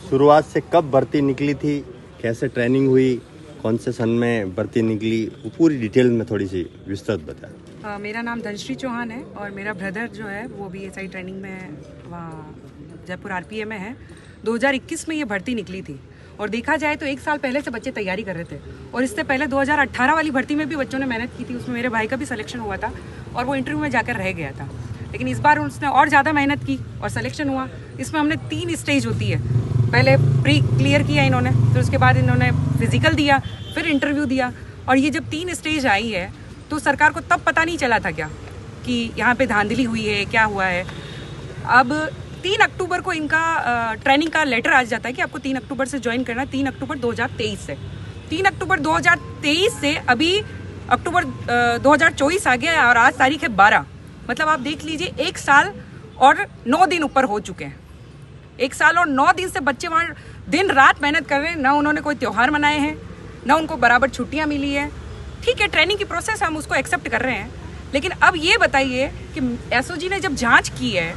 शुरुआत से कब भर्ती निकली थी, कैसे ट्रेनिंग हुई, कौन से सन में भर्ती निकली, वो पूरी डिटेल में थोड़ी सी विस्तृत बताएं। मेरा नाम धनश्री चौहान है और मेरा ब्रदर जो है वो भी एसआई ट्रेनिंग में वहाँ जयपुर आरपीए में है। 2021 में ये भर्ती निकली थी और देखा जाए तो 1 साल पहले से बच्चे तैयारी कर रहे थे और इससे पहले 2018 वाली भर्ती में भी बच्चों ने मेहनत की थी। उसमें मेरे भाई का भी सिलेक्शन हुआ था और वो इंटरव्यू में जाकर रह गया था, लेकिन इस बार उसने और ज़्यादा मेहनत की और सिलेक्शन हुआ। इसमें हमने 3 स्टेज होती है, पहले प्री क्लियर किया इन्होंने, फिर उसके बाद इन्होंने फिजिकल दिया, फिर इंटरव्यू दिया। और ये जब 3 स्टेज आई है तो सरकार को तब पता नहीं चला था क्या कि यहाँ पे धांधली हुई है, क्या हुआ है। अब 3 अक्टूबर को इनका ट्रेनिंग का लेटर आ जाता है कि आपको 3 अक्टूबर से ज्वाइन करना, 3 अक्टूबर 2023 से। 3 अक्टूबर 2023 से अभी अक्टूबर 2024 आ गया और आज तारीख है 12। मतलब आप देख लीजिए 1 साल और 9 दिन ऊपर हो चुके हैं। 1 साल और 9 दिन से बच्चे वहाँ दिन रात मेहनत कर रहे हैं। ना उन्होंने कोई त्यौहार मनाए हैं, ना उनको बराबर छुट्टियाँ मिली है। ठीक है, ट्रेनिंग की प्रोसेस हम उसको एक्सेप्ट कर रहे हैं, लेकिन अब ये बताइए कि एसओजी ने जब जांच की है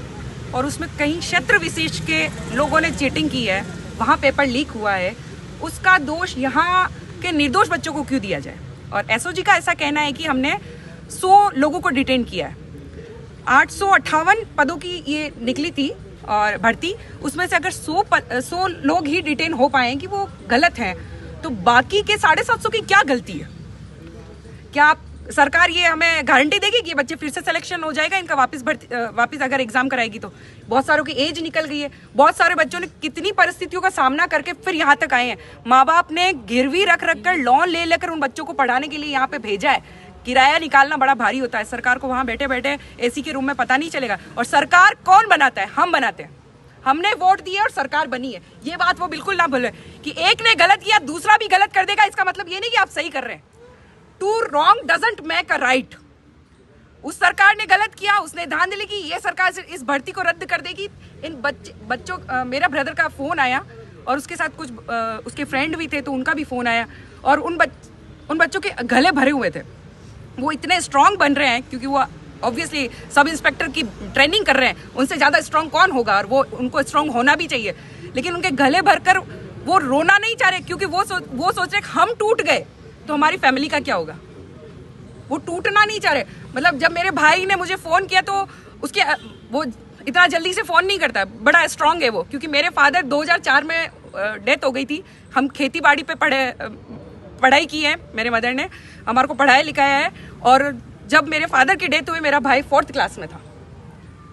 और उसमें कहीं क्षेत्र विशेष के लोगों ने चीटिंग की है, वहाँ पेपर लीक हुआ है, उसका दोष यहाँ के निर्दोष बच्चों को क्यों दिया जाए। और एसओजी का ऐसा कहना है कि हमने 100 लोगों को डिटेन किया है। 858 पदों की ये निकली थी और भर्ती, उसमें से अगर 100 लोग ही डिटेन हो पाए कि वो गलत हैं, तो बाकी के 750 की क्या गलती है। क्या आप सरकार ये हमें गारंटी देगी कि बच्चे फिर से सिलेक्शन हो जाएगा इनका, वापस अगर एग्जाम कराएगी तो। बहुत सारों की एज निकल गई है, बहुत सारे बच्चों ने कितनी परिस्थितियों का सामना करके फिर यहाँ तक आए हैं। माँ बाप ने गिरवी रख कर लोन ले लेकर उन बच्चों को पढ़ाने के लिए यहाँ पे भेजा है। किराया निकालना बड़ा भारी होता है। सरकार को वहाँ बैठे बैठे एसी के रूम में पता नहीं चलेगा। और सरकार कौन बनाता है? हम बनाते हैं। हमने वोट दिए और सरकार बनी है। ये बात वो बिल्कुल ना भूले कि एक ने गलत किया दूसरा भी गलत कर देगा, इसका मतलब ये नहीं कि आप सही कर रहे हैं। Two wrong doesn't make a right. उस सरकार ने गलत किया, उसने धांधली की, ये सरकार इस भर्ती को रद्द कर देगी। इन बच्चों मेरा ब्रदर का फोन आया और उसके साथ कुछ उसके फ्रेंड भी थे, तो उनका भी फोन आया और उन बच्चों के गले भरे हुए थे। वो इतने स्ट्रांग बन रहे हैं क्योंकि वो ऑब्वियसली सब इंस्पेक्टर की ट्रेनिंग कर रहे हैं। उनसे ज़्यादा स्ट्रांग कौन होगा, और वो उनको स्ट्रांग होना भी चाहिए। लेकिन उनके गले भरकर वो रोना नहीं चाह रहे, क्योंकि वो सोच रहे हम टूट गए तो हमारी फैमिली का क्या होगा। वो टूटना नहीं चाह रहे। मतलब जब मेरे भाई ने मुझे फ़ोन किया तो वो इतना जल्दी से फ़ोन नहीं करता, बड़ा स्ट्रांग है वो। क्योंकि मेरे फादर 2004 में डेथ हो गई थी। हम खेती बाड़ी पे पढ़ाई की है, मेरे मदर ने हमारे को पढ़ाया लिखाया है। और जब मेरे फादर की डेथ हुई मेरा भाई 4th क्लास में था।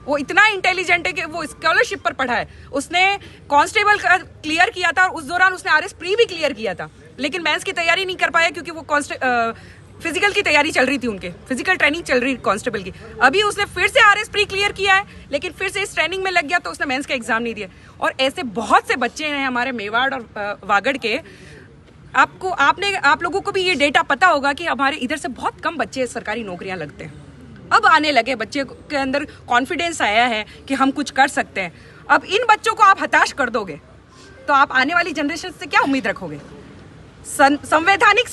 वो इतना इंटेलिजेंट है कि वो स्कॉलरशिप पर पढ़ा है। उसने कांस्टेबल का क्लियर किया था और उस दौरान उसने आरएस प्री भी क्लियर किया था, लेकिन मेंस की तैयारी नहीं कर पाया क्योंकि वो फिजिकल की तैयारी चल रही थी, उनके फिजिकल ट्रेनिंग चल रही कांस्टेबल की। अभी उसने फिर से आरएस प्री क्लियर किया है, लेकिन फिर से इस ट्रेनिंग में लग गया तो उसने मेंस का एग्जाम नहीं दिया। और ऐसे बहुत से बच्चे हैं हमारे मेवाड़ और वागड़ के। आप लोगों को भी ये डेटा पता होगा कि हमारे इधर से बहुत कम बच्चे सरकारी नौकरियां लगते हैं। अब आने लगे, बच्चे के अंदर कॉन्फिडेंस आया है कि हम कुछ कर सकते हैं। अब इन बच्चों को आप हताश कर दोगे तो आप आने वाली जनरेशन से क्या उम्मीद रखोगे। संवैधानिक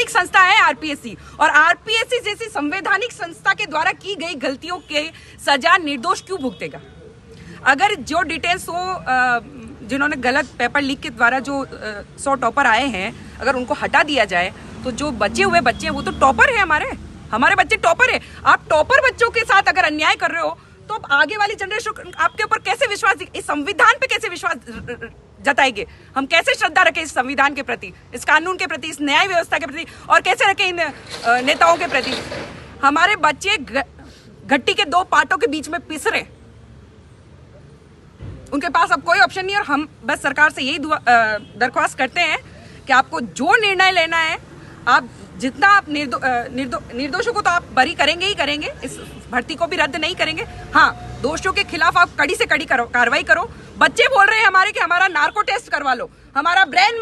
संस्था है आरपीएससी, और आरपीएससी जैसी संवैधानिक संस्था के द्वारा की गई गलतियों के सजा निर्दोष क्यों भुगतेगा। अगर जो डिटेल्स जिन्होंने गलत पेपर लीक के द्वारा जो 100 टॉपर आए हैं, अगर उनको हटा दिया जाए तो जो बचे हुए बच्चे हैं वो तो टॉपर है। हमारे बच्चे टॉपर है। आप टॉपर बच्चों के साथ अगर अन्याय कर रहे हो तो आगे वाली जनरेशन आपके ऊपर कैसे विश्वास, इस संविधान पे कैसे विश्वास जताएंगे। हम कैसे श्रद्धा रखें इस संविधान के प्रति, इस कानून के प्रति, इस न्याय व्यवस्था के प्रति, और कैसे रखें इन नेताओं के प्रति। हमारे बच्चे घट्टी के 2 पाटों के बीच में पिस रहे, उनके पास अब कोई ऑप्शन नहीं। और हम बस सरकार से यही दरख्वास्त करते हैं कि आपको जो निर्णय लेना है, आप जितना आप निर्दोषों को तो आप बरी करेंगे ही करेंगे, इस भर्ती को भी रद्द नहीं करेंगे। हाँ, दोषियों के खिलाफ आप कड़ी से कड़ी कार्रवाई करो। बच्चे बोल रहे हैं हमारे कि हमारा नार्को टेस्ट करवा लो, हमारा ब्रेन